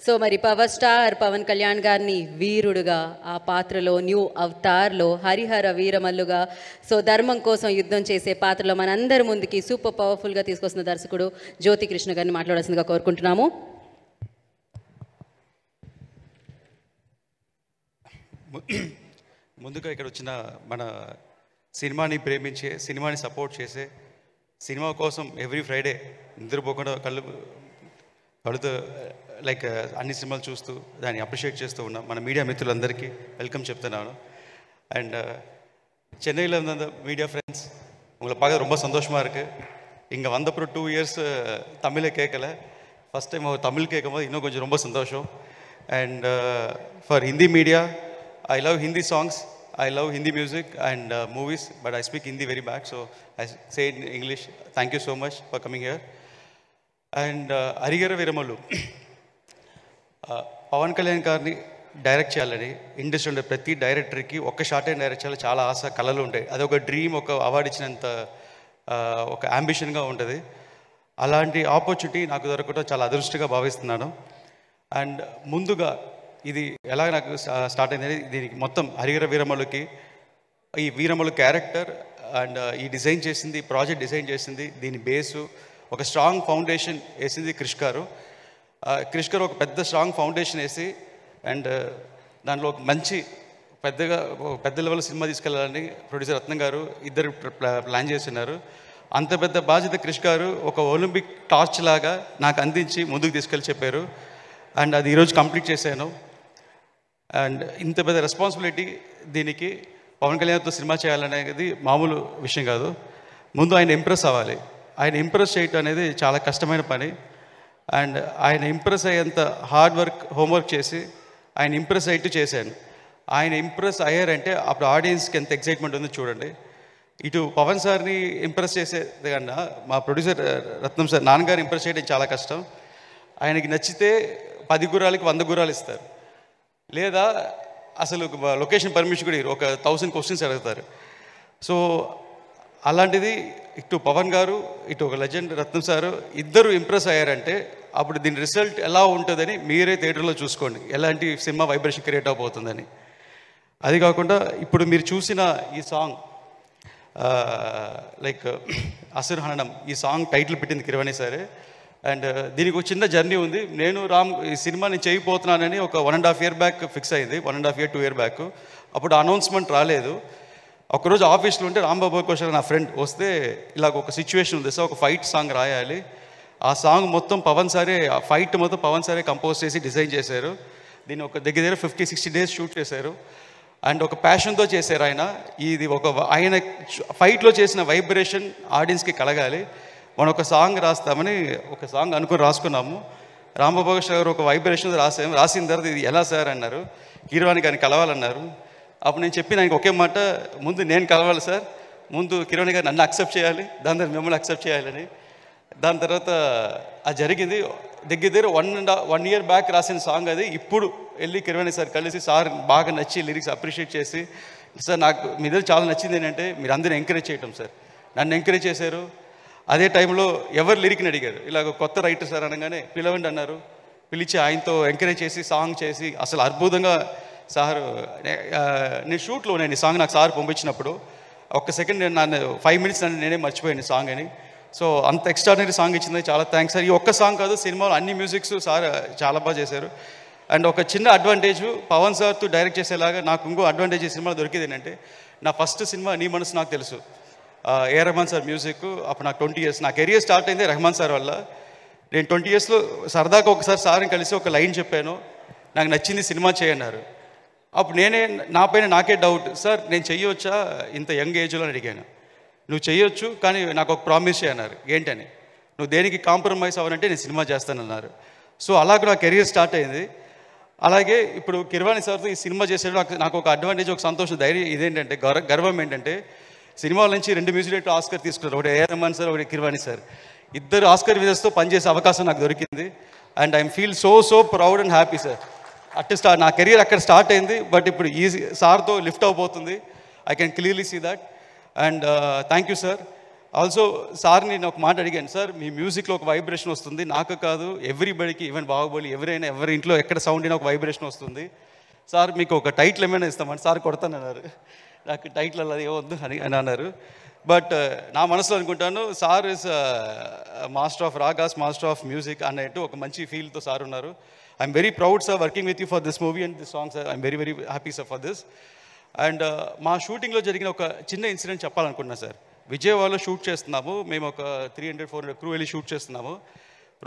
So మరి power star Pawan Kalyan గారిని వీరుడుగా ఆ పాత్రలో న్యూ అవతార్లో హరిహర వీరమల్లుగా సో ధర్మం కోసం యుద్ధం చేసే పాత్రలో మనందరి ముందుకి సూపర్ పవర్ఫుల్గా తీసుకొస్తున్న దర్శకుడు జ్యోతి కృష్ణ గారిని మాట్లాడాల్సిందిగా కోరుకుంటున్నాము. ముందుగా ఇక్కడ వచ్చిన మన సినిమాని ప్రేమించే, సినిమాని సపోర్ట్ చేసే, సినిమా కోసం ఎవ్రీ ఫ్రైడే నిద్రపోకుండా కళ్ళుతో లైక్ అన్ని సినిమాలు చూస్తూ దాన్ని అప్రిషియేట్ చేస్తూ ఉన్నాం మన మీడియా మిత్రులందరికీ వెల్కమ్ చెప్తున్నాను. అండ్ சென்னையில் இருந்த அந்த மீடியா ஃப்ரெண்ட்ஸ் உங்களை பார்க்க ரொம்ப சந்தோஷமாக இருக்குது. இங்கே வந்தப்புறம் 2 years தமிழை கேட்கல, ஃபஸ்ட் டைம் தமிழ் கேட்கும் போது இன்னும் கொஞ்சம் ரொம்ப சந்தோஷம். And for Hindi media, I love Hindi songs, I love Hindi music and movies, but I speak Hindi very bad, so I say it in English. Thank you so much for coming here. And Harihara Veeramallu, Pawan Kalyan గారిని direct చేయాలని industry ఉండే ప్రతి డైరెక్టర్కి ఒక్క short and direct చేయాలి చాలా ఆశ, కళలు ఉంటాయి. అది ఒక డ్రీమ్, ఒక అవార్డు ఇచ్చినంత ఒక అంబిషన్గా ఉంటుంది. అలాంటి ఆపర్చునిటీ నాకు దొరకడం చాలా అదృష్టంగా భావిస్తున్నాను. అండ్ ముందుగా ఇది ఎలా నాకు స్టార్ట్ అయింది, దీనికి మొత్తం హరిహర వీరమల్లుకి ఈ వీరమల్లు క్యారెక్టర్ అండ్ ఈ డిజైన్ చేసింది, ప్రాజెక్ట్ డిజైన్ చేసింది, దీని బేసు ఒక స్ట్రాంగ్ ఫౌండేషన్ వేసింది క్రిష్ గారు. క్రిష్ గారు ఒక పెద్ద స్ట్రాంగ్ ఫౌండేషన్ వేసి అండ్ దాంట్లో ఒక మంచి పెద్ద లెవెల్ సినిమా తీసుకెళ్ళాలని ప్రొడ్యూసర్ రత్నం గారు ఇద్దరు ప్లాన్ చేస్తున్నారు. అంత పెద్ద బాధ్యత క్రిష్ గారు ఒక ఒలింపిక్ టార్చ్ లాగా నాకు అందించి ముందుకు తీసుకెళ్ళి చెప్పారు. అండ్ అది ఈరోజు కంప్లీట్ చేశాను. అండ్ ఇంత పెద్ద రెస్పాన్సిబిలిటీ దీనికి పవన్ కళ్యాణ్తో సినిమా చేయాలనేది మామూలు విషయం కాదు. ముందు ఆయన ఇంప్రెస్ అవ్వాలి. ఆయన ఇంప్రెస్ చేయటం అనేది చాలా కష్టమైన పని. అండ్ ఆయన ఇంప్రెస్ అయ్యేంత హార్డ్ వర్క్, హోంవర్క్ చేసి ఆయన ఇంప్రెస్ అయ్యేట్టు చేశాను. ఆయన ఇంప్రెస్ అయ్యారంటే అప్పుడు ఆడియన్స్కి ఎంత ఎక్సైట్మెంట్ ఉందో చూడండి. ఇటు పవన్ సార్ని ఇంప్రెస్ చేసేది కన్నా మా ప్రొడ్యూసర్ రత్నం సార్, నాన్నగారు ఇంప్రెస్ చేయడం చాలా కష్టం. ఆయనకి నచ్చితే 10 గుర్రాలకి 100 గుర్రాలు ఇస్తారు, లేదా అసలు లొకేషన్ పర్మిషన్ కూడా ఒక 1000 క్వశ్చన్స్ అడుగుతారు. సో అలాంటిది ఇటు పవన్ గారు, ఇటు ఒక లెజెండ్ రత్నం సారు ఇద్దరు ఇంప్రెస్ అయ్యారంటే అప్పుడు దీని రిజల్ట్ ఎలా ఉంటుందని మీరే థియేటర్లో చూసుకోండి, ఎలాంటి సినిమా వైబ్రేషన్ క్రియేట్ అవబోతుందని. అది కాకుండా ఇప్పుడు మీరు చూసిన ఈ సాంగ్ లైక్ అసుర్ హననం, ఈ సాంగ్ టైటిల్ పెట్టింది కిరవాణి సరే. అండ్ దీనికి ఒక చిన్న జర్నీ ఉంది. నేను ఈ సినిమా నేను చేయబోతున్నానని ఒక 1.5 year బ్యాక్ ఫిక్స్ అయింది, 1.5 year 2 year బ్యాక్. అప్పుడు అనౌన్స్మెంట్ రాలేదు. ఒకరోజు ఆఫీస్లో ఉంటే రాంబాబు కోశాల నా ఫ్రెండ్ వస్తే ఇలాగ ఒక సిచ్యువేషన్ ఉంది సార్, ఒక ఫైట్ సాంగ్ రాయాలి. ఆ సాంగ్ మొత్తం పవన్ సారే, ఆ ఫైట్ మొత్తం పవన్ సారే కంపోజ్ చేసి డిజైన్ చేశారు. దీన్ని ఒక దగ్గర 50-60 days షూట్ చేశారు. అండ్ ఒక ప్యాషన్తో చేశారు ఆయన. ఇది ఆయన ఫైట్లో చేసిన వైబ్రేషన్ ఆడియన్స్కి కలగాలి. మనం ఒక సాంగ్ రాస్తామని ఒక సాంగ్ అనుకుని రాసుకున్నాము. రాంబాబు గారు ఒక వైబ్రేషన్ రాసాము. రాసిన తర్వాత ఇది ఎలా సార్ అన్నారు, కీరవాణి గారిని కలవాలన్నారు. అప్పుడు నేను చెప్పిన ఆయనకి ఒకే మాట, ముందు నేను కలవాలి సార్, ముందు కీరవాణి గారు నన్ను అక్సెప్ట్ చేయాలి, దాని తర్వాత మిమ్మల్ని అక్సెప్ట్ చేయాలని. దాని తర్వాత అది జరిగింది. దగ్గర 1 year బ్యాక్ రాసిన సాంగ్ అది. ఇప్పుడు వెళ్ళి కిరవాణి సార్ కలిసి సార్ బాగా నచ్చి లిరిక్స్ అప్రిషియేట్ చేసి, సార్ నాకు మీ దగ్గర చాలా నచ్చింది ఏంటంటే మీరు అందరిని ఎంకరేజ్ చేయటం సార్, నన్ను ఎంకరేజ్ చేశారు. అదే టైంలో ఎవరు లిరిక్ని అడిగారు, ఇలాగ కొత్త రైటర్ సార్ అనగానే పిలవండి అన్నారు. పిలిచి ఆయనతో ఎంకరేజ్ చేసి సాంగ్ చేసి అసలు అద్భుతంగా సార్. నేను షూట్లో నేను ఈ సాంగ్ నాకు సార్ పంపించినప్పుడు ఒక్క సెకండ్ నన్ను 5 minutes నేనే మర్చిపోయాను సాంగ్ అని. సో అంత ఎక్స్ట్రాడినరీ సాంగ్ ఇచ్చింది, చాలా థ్యాంక్స్ సార్. ఈ ఒక్క సాంగ్ కాదు, సినిమాలో అన్ని మ్యూజిక్స్ సార్ చాలా బాగా చేశారు. అండ్ ఒక చిన్న అడ్వాంటేజ్ పవన్ సార్తో డైరెక్ట్ చేసేలాగా నాకు ఇంకో అడ్వాంటేజ్ ఈ సినిమాలో దొరికింది ఏంటంటే, నా ఫస్ట్ సినిమా నీ మనసు నాకు తెలుసు, ఏ రెహమాన్ సార్ మ్యూజిక్. అప్పుడు నాకు 20 years, నా కెరియర్ స్టార్ట్ అయింది రెహమాన్ సార్ వల్ల. నేను 20 yearsలో సరదాగా ఒకసారి సార్ని కలిసి ఒక లైన్ చెప్పాను, నాకు నచ్చింది సినిమా చేయన్నారు. అప్పుడు నా పైన నాకే డౌట్, సార్ నేను చెయ్యొచ్చా ఇంత యంగ్ ఏజ్లో అని అడిగాను. నువ్వు చెయ్యొచ్చు, కానీ నాకు ఒక ప్రామిస్ చేయన్నారు. ఏంటని, నువ్వు దేనికి కాంప్రమైజ్ అవ్వనంటే నేను సినిమా చేస్తానన్నారు. సో అలాగ నా కెరియర్ స్టార్ట్ అయింది. అలాగే ఇప్పుడు కిరవాణి సార్తో ఈ సినిమా చేసేటప్పుడు నాకు ఒక అడ్వాంటేజ్, ఒక సంతోషం, ధైర్యం ఇదేంటంటే గర్వం ఏంటంటే, సినిమాల నుంచి 2 మ్యూజిక్ డైరెక్టర్ ఆస్కర్ తీసుకున్నారు. ఒకటి ఏ రెహమాన్ సార్, ఒకటి కిరవాణి సార్. ఇద్దరు ఆస్కర్ విజర్స్తో పనిచేసే అవకాశం నాకు దొరికింది. And I'm feel so proud and happy sir. నా కెరియర్ అక్కడ స్టార్ట్ అయింది, బట్ ఇప్పుడు ఈ సార్తో లిఫ్ట్ అవబోతుంది. I can clearly see that. And thank you sir. Also సార్ని నేను ఒక మాట అడిగాను, సార్ మీ మ్యూజిక్లో ఒక వైబ్రేషన్ వస్తుంది, నాకు కాదు ఎవ్రీబడికి, ఈవెన్ బాహుబలి ఎవరైనా ఎవరి ఇంట్లో ఎక్కడ సౌండ్ అయినా ఒక వైబ్రేషన్ వస్తుంది, సార్ మీకు ఒక టైటిల్ ఏమైనా ఇస్తామని. సార్ కొడతానన్నారు. నాకు టైటిల్ అలా ఏమొద్దు అని అన్నారు. బట్ నా మనసులో అనుకుంటాను, sir is master of ragas, master of music అన్నట్టు ఒక మంచి ఫీల్తో సార్ ఉన్నారు. I'm very proud sir working with you for this movie and this song sir. I'm very very happy sir for this. And మా షూటింగ్లో జరిగిన ఒక చిన్న ఇన్సిడెంట్ చెప్పాలనుకున్నా సార్. విజయవాడలో షూట్ చేస్తున్నాము, మేము ఒక 300-400 క్రూ వెళ్ళి షూట్ చేస్తున్నాము.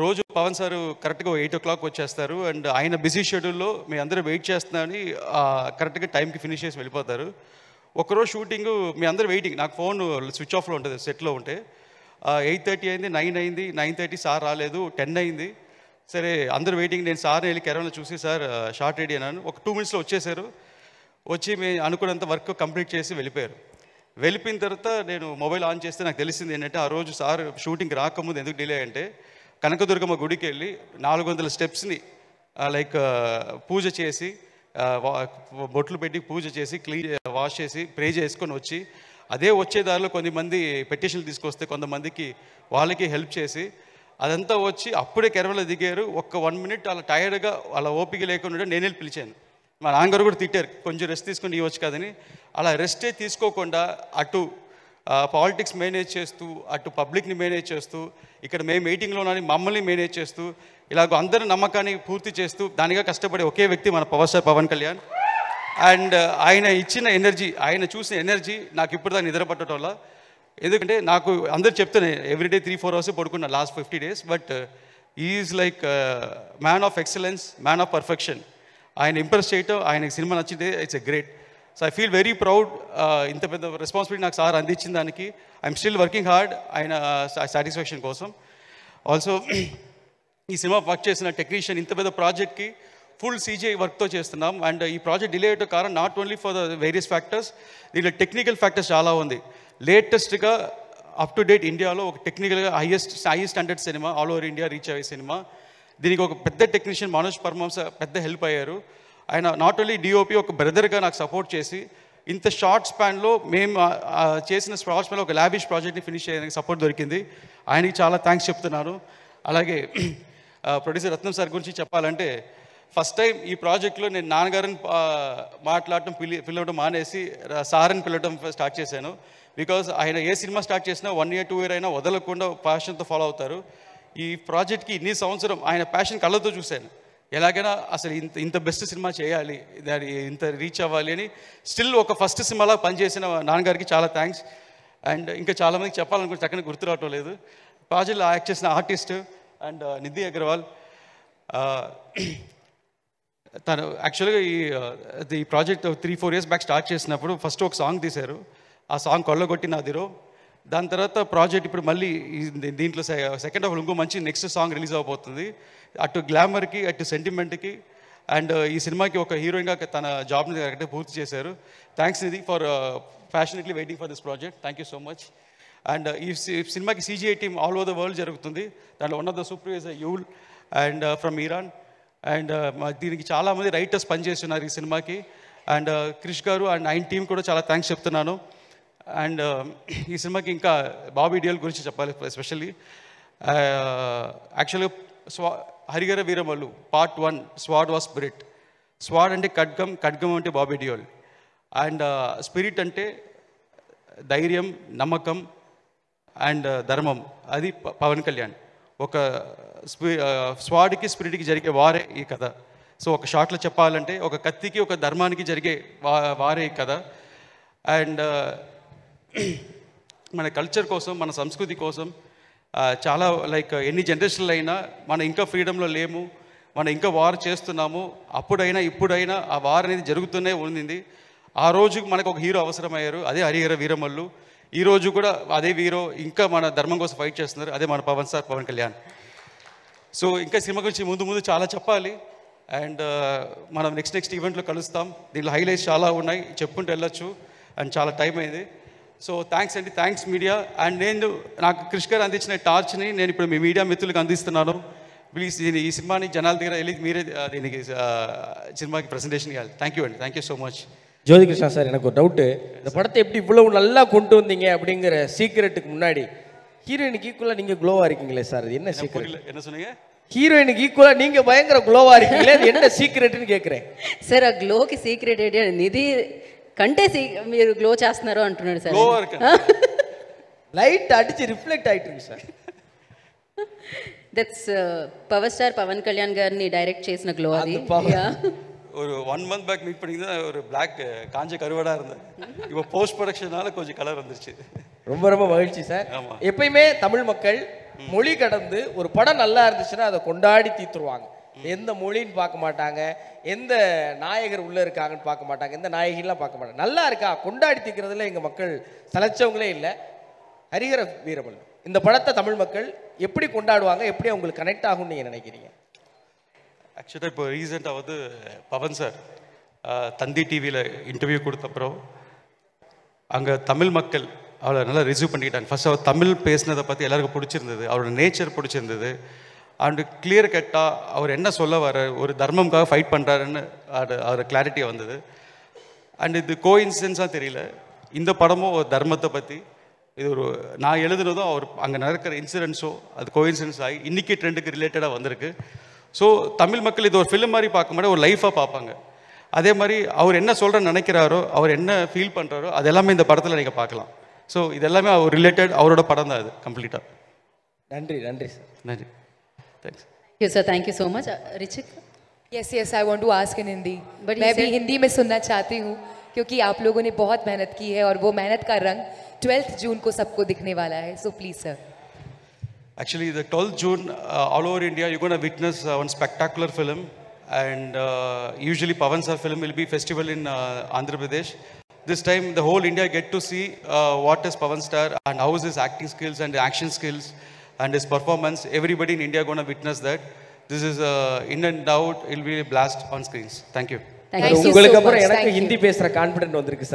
రోజు పవన్ సార్ కరెక్ట్గా 8 o'clock వచ్చేస్తారు. అండ్ ఆయన బిజీ షెడ్యూల్లో మీ అందరూ వెయిట్ చేస్తున్నారని కరెక్ట్గా టైంకి ఫినిష్ చేసి వెళ్ళిపోతారు. ఒకరోజు షూటింగ్ మీ అందరూ వెయిటింగ్, నాకు ఫోన్ స్విచ్ ఆఫ్లో ఉంటుంది సెట్లో ఉంటే. 8:30 అయింది, 9 అయింది, 9:30 సార్ రాలేదు, 10 అయింది. సరే అందరూ వెయిటింగ్. నేను సార్ని వెళ్ళి కెమెరాలో చూసి, సార్ షార్ట్ రెడీ అన్నాను. ఒక 2 minutesలో వచ్చేసారు. వచ్చి మేము అనుకున్నంత వర్క్ కంప్లీట్ చేసి వెళ్ళిపోయారు. వెళ్ళిపోయిన తర్వాత నేను మొబైల్ ఆన్ చేస్తే నాకు తెలిసింది ఏంటంటే, ఆ రోజు సార్ షూటింగ్ రాకముందు ఎందుకు డిలే అంటే, కనకదుర్గమ్మ గుడికి వెళ్ళి 400 స్టెప్స్ని లైక్ పూజ చేసి, బొట్లు పెట్టి పూజ చేసి, క్లీన్ వాష్ చేసి, ప్రే చేసుకొని వచ్చి, అదే వచ్చే దారిలో కొంతమంది పెటిషన్లు తీసుకొస్తే కొంతమందికి వాళ్ళకి హెల్ప్ చేసి, అదంతా వచ్చి అప్పుడే కెమెరాలో దిగారు. ఒక్క 1 minute అలా టైర్డ్గా అలా ఓపిక లేకుండా నేను వెళ్ళి పిలిచాను. మా నాన్నగారు కూడా తిట్టారు, కొంచెం రెస్ట్ తీసుకొని ఇవ్వచ్చు కదని. అలా రెస్టే తీసుకోకుండా అటు పాలిటిక్స్ మేనేజ్ చేస్తూ, అటు పబ్లిక్ని మేనేజ్ చేస్తూ, ఇక్కడ మేము మీటింగ్లోనని మమ్మల్ని మేనేజ్ చేస్తూ, ఇలాగ అందరి నమ్మకాన్ని పూర్తి చేస్తూ దానిగా కష్టపడే ఒకే వ్యక్తి మన power star Pawan Kalyan. And ఆయన ఇచ్చిన ఎనర్జీ, ఆయన చూసిన ఎనర్జీ నాకు ఇప్పుడు దాన్ని నిద్ర పట్టడం వల్ల. ఎందుకంటే నాకు అందరు చెప్తాను ఎవ్రీడే 3-4 hours పడుకున్నా last 50 days. But is like man of excellence, man of perfection. ఆయన ఇంప్రెస్ చేయటం, ఆయనకి సినిమా నచ్చితే it's a great. So I feel very proud. ఇంత పెద్ద రెస్పాన్సిబిలిటీ నాకు సార్ అందించిన దానికి ఐఎమ్ స్టిల్ వర్కింగ్ హార్డ్ ఆయన సాటిస్ఫాక్షన్ కోసం. ఆల్సో ఈ సినిమా వర్క్ చేసిన టెక్నీషియన్, ఇంత పెద్ద ప్రాజెక్ట్కి ఫుల్ CGI వర్క్తో చేస్తున్నాం. అండ్ ఈ ప్రాజెక్ట్ డిలే అయ్యే కారణం not only for the various factors, దీంట్లో టెక్నికల్ ఫ్యాక్టర్స్ చాలా ఉంది. లేటెస్ట్గా అప్ టు డేట్ ఇండియాలో ఒక టెక్నికల్గా highest standard cinema, all over India reach అయ్యే సినిమా. దీనికి ఒక పెద్ద టెక్నీషియన్ మనోజ్ పర్మాంస పెద్ద హెల్ప్ అయ్యారు. ఆయన నాట్ ఓన్లీ DOP, ఒక బ్రదర్గా నాకు సపోర్ట్ చేసి ఇంత షార్ట్ స్పాన్లో మేము చేసిన షార్ట్ స్పాన్లో ఒక లావిష్ ప్రాజెక్ట్ని ఫినిష్ చేయడానికి సపోర్ట్ దొరికింది. ఆయనకి చాలా థ్యాంక్స్ చెప్తున్నాను. అలాగే ప్రొడ్యూసర్ రత్నం సార్ గురించి చెప్పాలంటే, ఫస్ట్ టైం ఈ ప్రాజెక్ట్లో నేను నాన్నగారిని మాట్లాడటం పిలవడం మానేసి సార్ని పిలవడం స్టార్ట్ చేశాను. బికాజ్ ఆయన ఏ సినిమా స్టార్ట్ చేసినా 1 year 2 year అయినా వదలకుండా ప్యాషన్తో ఫాలో అవుతారు. ఈ ప్రాజెక్ట్కి ఇన్ని సంవత్సరం ఆయన ప్యాషన్ కళ్ళతో చూశాను. ఎలాగైనా అసలు ఇంత బెస్ట్ సినిమా చేయాలి, దాని ఇంత రీచ్ అవ్వాలి అని స్టిల్ ఒక ఫస్ట్ సినిమాలా పనిచేసిన నాన్నగారికి చాలా థ్యాంక్స్. అండ్ ఇంకా చాలామందికి చెప్పాలనుకుంటే చక్కని గుర్తు రావటం లేదు. ప్రాజెక్ట్లో యాక్ట్ చేసిన ఆర్టిస్ట్ అండ్ నిధి అగర్వాల్, తను యాక్చువల్గా ఈ ప్రాజెక్ట్ 3-4 years బ్యాక్ స్టార్ట్ చేసినప్పుడు ఫస్ట్ ఒక సాంగ్ తీశారు. ఆ సాంగ్ కొల్లగొట్టి నాదిరో. దాని తర్వాత ప్రాజెక్ట్ ఇప్పుడు మళ్ళీ దీంట్లో సెకండ్ హాఫ్ ఇంకో మంచి నెక్స్ట్ సాంగ్ రిలీజ్ అవబోతుంది. అటు గ్లామర్కి, అటు సెంటిమెంట్కి, అండ్ ఈ సినిమాకి ఒక హీరోయిన్గా తన జాబ్ని కరెక్ట్గా పూర్తి చేశారు. Thanks Nidhi for passionately waiting for this project. Thank you so much. And ఈ సినిమాకి CGI team all over the world జరుగుతుంది. దాంట్లో one of the supervisor you'll and from Iran. And దీనికి చాలామంది రైటర్స్ పనిచేస్తున్నారు ఈ సినిమాకి. అండ్ క్రిష్ గారు అండ్ ఆయన టీం కూడా చాలా థ్యాంక్స్ చెప్తున్నాను. అండ్ ఈ సినిమాకి ఇంకా బాబీ డియోల్ గురించి చెప్పాలి ఎస్పెషల్లీ. యాక్చువల్గా హరిహర వీరమల్లు Part 1 sword was spirit. Sword అంటే ఖడ్గం, ఖడ్గం అంటే బాబీ డియోల్. అండ్ స్పిరిట్ అంటే ధైర్యం, నమ్మకం అండ్ ధర్మం, అది పవన్ కళ్యాణ్. ఒక స్వాడ్కి స్పిరిట్కి జరిగే వారే ఈ కథ. సో ఒక షార్ట్లో చెప్పాలంటే ఒక కత్తికి ఒక ధర్మానికి జరిగే వారే ఈ కథ. అండ్ మన కల్చర్ కోసం, మన సంస్కృతి కోసం చాలా లైక్ ఎన్ని జనరేషన్లు అయినా మనం ఇంకా ఫ్రీడంలో లేము, మనం ఇంకా వార్ చేస్తున్నాము. అప్పుడైనా ఇప్పుడైనా ఆ వార్ అనేది జరుగుతూనే ఉంది. ఆ రోజు మనకు ఒక హీరో అవసరమయ్యారు, అదే హరిహర వీరమల్లు. ఈరోజు కూడా అదే హీరో ఇంకా మన ధర్మం కోసం ఫైట్ చేస్తున్నారు, అదే మన పవన్ కళ్యాణ్. సో ఇంకా సినిమా గురించి ముందు చాలా చెప్పాలి. అండ్ మనం నెక్స్ట్ ఈవెంట్లో కలుస్తాం. దీంట్లో హైలైట్స్ చాలా ఉన్నాయి, చెప్పుకుంటూ వెళ్ళొచ్చు. అండ్ చాలా టైం అయింది. సో థ్యాంక్స్ అండి, థ్యాంక్స్ మీడియా. అండ్ నేను నాకు క్రిష్ గారు అందించిన టార్చ్ని నేను ఇప్పుడు మీ మీడియా మిత్రులకు అందిస్తున్నాను. ప్లీజ్ ఈ సినిమాని జనాల దగ్గర వెళ్ళి మీరే దీనికి సినిమాకి ప్రజెంటేషన్ ఇవ్వాలి. థ్యాంక్ యూ అండి, thank you so much. Jyothi Krishna sir, எனக்கு ஒரு டவுட்டு. இந்த படத்தை எப்படி இவ்வளவு நல்லா கொண்டு வந்தீங்க அப்படிங்கிற சீக்ரெட்டுக்கு முன்னாடி ஹீரோயினுக்கு ஈக்குவலாக நீங்கள் க்ளோவாக இருக்கீங்களே சார், அது என்ன சீக்ரெட்? என்ன சொன்னீங்க? హీరోయిన్కి ఈక్వల్ నీంగ భయంకర గ్లోవా இருக்கீங்களே, அது என்ன సీక్రెట్ని కేக்குறேன் సార్. ఆ గ్లోకి సీక్రెట్ ఏంటి? నిధి కంటే మీరు గ్లో చేస్తున్నారు అంటున్నాడు సార్. లైట్ అడిచి రిఫ్లెక్ట్ అయితుంది sir. That's power star Pawan Kalyan గారిని డైరెక్ట్ చేసిన గ్లో అది. ஒரு 1 month பேக் மீட் பண்ணி தான் ஒரு பிளாக் காஞ்ச கருவடா இருந்தேன். இப்போ போஸ்ட் ப்ரொடக்ஷனால கொஞ்சம் கலர் வந்துருச்சு. ரொம்ப ரொம்ப மகிழ்ச்சி சார். எப்பயுமே தமிழ் மக்கள் மொழி கடந்து ஒரு படம் நல்லா இருந்துச்சுன்னா அதை கொண்டாடி தீத்துருவாங்க. எந்த மொழின்னு பார்க்க மாட்டாங்க, எந்த நாயகர் உள்ளே இருக்காங்கன்னு பார்க்க மாட்டாங்க, எந்த நாயகிலாம் பார்க்க மாட்டாங்க. நல்லா இருக்கா கொண்டாடி தீக்கிறதுல எங்கள் மக்கள் சலைச்சவங்களே இல்லை. ஹரிஹர வீரமல் இந்த படத்தை தமிழ் மக்கள் எப்படி கொண்டாடுவாங்க, எப்படி அவங்களுக்கு கனெக்ட் ஆகும்னு நீங்கள் நினைக்கிறீங்க? ஆக்சுவலாக இப்போ ரீசெண்டாக வந்து பவன் சார் தந்தி டிவியில் இன்டர்வியூ கொடுத்தப்புறம் அங்கே தமிழ் மக்கள் அவளை நல்லா ரிசீவ் பண்ணிக்கிட்டாங்க. ஃபர்ஸ்ட் அவர் தமிழ் பேசினதை பற்றி எல்லாருக்கும் பிடிச்சிருந்தது, அவரோட நேச்சர் பிடிச்சிருந்தது. அண்டு கிளியர் கட்டாக அவர் என்ன சொல்ல வர ஒரு தர்மம்காக ஃபைட் பண்ணுறாருன்னு அவர் கிளாரிட்டியாக வந்தது. அண்ட் இது கோஇன்சிடென்ஸாக தெரியல, இந்த படமும் ஒரு தர்மத்தை பற்றி இது ஒரு நான் எழுதுனதும் அவர் அங்கே நடக்கிற இன்சிடென்ட்ஸோ அது கோஇன்சிடென்ஸ் ஆகி இன்றைக்கி ட்ரெண்டுக்கு ரிலேட்டடாக வந்திருக்கு. ஸோ தமிழ் மக்கள் இது ஒரு ஃபிலிம் மாதிரி பார்க்க மாட்டேன், ஒரு லைஃபாக பார்ப்பாங்க. அதே மாதிரி அவர் என்ன சொல்கிறேன்னு நினைக்கிறாரோ, அவர் என்ன ஃபீல் பண்ணுறாரோ அது எல்லாமே இந்த படத்தில் நீங்கள் பார்க்கலாம். ஸோ இது எல்லாமே அவர் ரிலேட்டட் அவரோட படம் தான் அது கம்ப்ளீட்டாக. நன்றி நன்றி சார். நன்றி. Thanks. You sir, thank you so much. Richik? Yes yes, I want to ask in Hindi, But मैं he भी said- हिंदी में सुनना चाहती हूँ क्योंकि आप लोगों ने बहुत मेहनत की है और वो मेहनत का रंग 12th जून को सबको दिखने वाला है. So please sir. Actually, the 12th June, all over India, you're going to witness one spectacular film. And usually Pavan Sir film will be festival in Andhra Pradesh. This time, the whole India get to see what is Pavan Star and how is his acting skills and action skills and his performance. Everybody in India going to witness that. This is in and out, it will be a blast on screens. Thank you. Thank you so உங்களுக்கு much. அப்புறம் எனக்கு Thank you. Hindi பேசுகிற confident வந்திருக்கு sir.